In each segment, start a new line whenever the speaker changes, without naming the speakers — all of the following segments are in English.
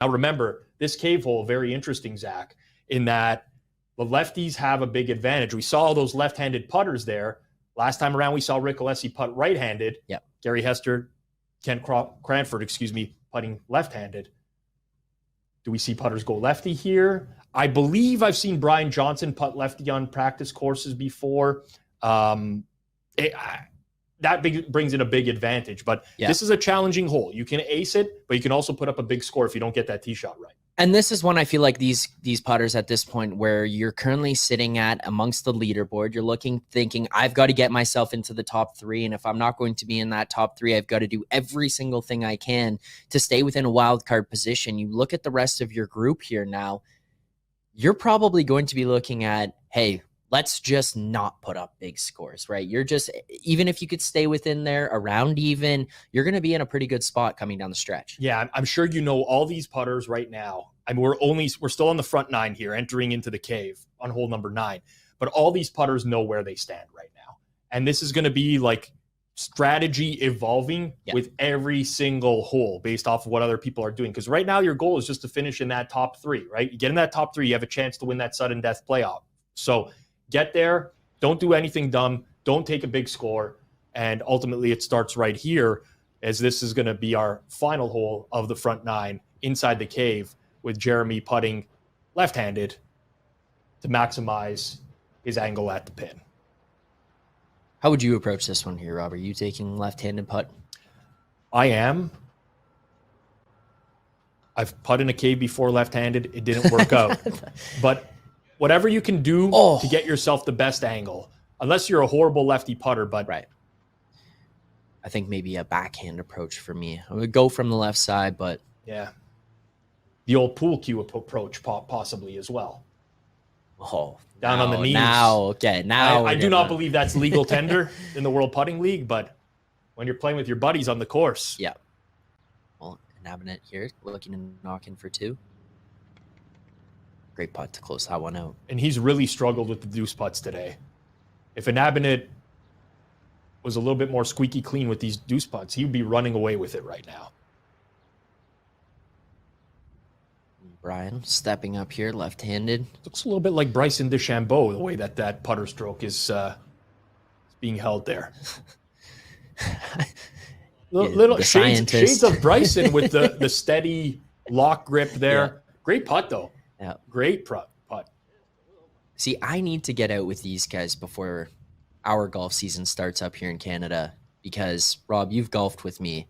Now, remember, this cave hole, very interesting, Zach, in that the lefties have a big advantage. We saw all those left-handed putters there. Last time around, we saw Rick Alessi putt right-handed.
Yep.
Gary Hester, Ken Cranford, putting left-handed. Do we see putters go lefty here? I believe I've seen Brian Johnson putt lefty on practice courses before. That brings in a big advantage. But This is a challenging hole. You can ace it, but you can also put up a big score if you don't get that tee shot right.
And this is one I feel like these putters at this point where you're currently sitting at amongst the leaderboard, you're thinking, I've got to get myself into the top 3. And if I'm not going to be in that top 3, I've got to do every single thing I can to stay within a wild card position. You look at the rest of your group here now, you're probably going to be looking at, hey, let's just not put up big scores, right? Even if you could stay within there around even, you're going to be in a pretty good spot coming down the stretch.
Yeah, I'm sure you know all these putters right now. I mean, we're still on the front 9 here, entering into the cave on hole number 9. But all these putters know where they stand right now. And this is going to be like strategy evolving with every single hole based off of what other people are doing. Because right now your goal is just to finish in that top 3, right? You get in that top 3, you have a chance to win that sudden death playoff. So get there, don't do anything dumb, don't take a big score, and ultimately it starts right here, as this is going to be our final hole of the front 9 inside the cave, with Jeremy putting left-handed to maximize his angle at the pin.
How would you approach this one here, Rob? Are you taking left-handed putt?
I am. I've putted in a cave before left-handed. It didn't work out. But whatever you can do to get yourself the best angle, unless you're a horrible lefty putter, but
right. I think maybe a backhand approach for me. I would go from the left side, but
the old pool cue approach possibly as well. Down on the knees.
Now
I do not believe that's legal tender in the World Putting League, but when you're playing with your buddies on the course.
Yeah. Well, Nabinet here looking to knock in for 2. Great putt to close that one out.
And he's really struggled with the deuce putts today. If Nabinet was a little bit more squeaky clean with these deuce putts, he would be running away with it right now.
Brian stepping up here, left-handed.
Looks a little bit like Bryson DeChambeau, the way that putter stroke is being held there. little shades of Bryson with the steady lock grip there. Yeah. Great putt, though.
Yeah.
Great putt.
See, I need to get out with these guys before our golf season starts up here in Canada because, Rob, you've golfed with me.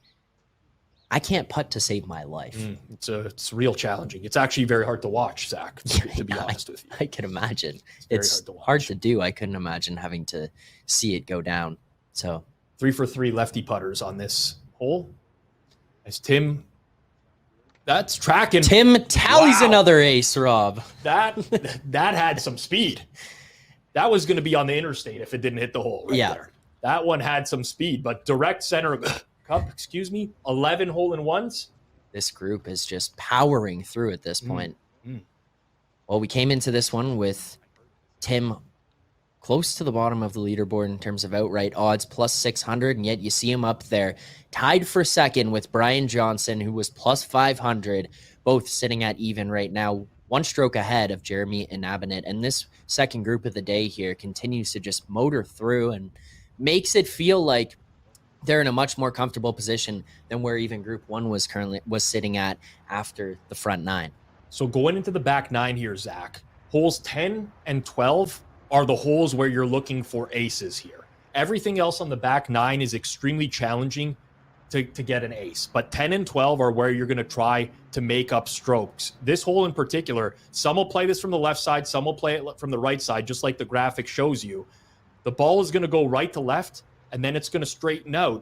I can't putt to save my life.
It's real challenging. It's actually very hard to watch, Zach, to be honest with you.
I can imagine. It's hard to do. I couldn't imagine having to see it go down. So
3 for 3 lefty putters on this hole. As Tim, that's tracking.
Tim tallies another ace, Rob.
That had some speed. That was going to be on the interstate if it didn't hit the hole there. That one had some speed, but direct center cup, 11 hole-in-ones.
This group is just powering through at this point. Well, we came into this one with Tim close to the bottom of the leaderboard in terms of outright odds, plus 600, and yet you see him up there, tied for second with Brian Johnson, who was plus 500, both sitting at even right now, 1 stroke ahead of Jeremy and Nabinet. And this second group of the day here continues to just motor through and makes it feel like they're in a much more comfortable position than where even Group 1 was sitting at after the front 9.
So going into the back 9 here, Zach, holes 10 and 12 are the holes where you're looking for aces here. Everything else on the back 9 is extremely challenging to get an ace, but 10 and 12 are where you're going to try to make up strokes. This hole in particular, some will play this from the left side, some will play it from the right side, just like the graphic shows you. The ball is going to go right to left, and then it's going to straighten out.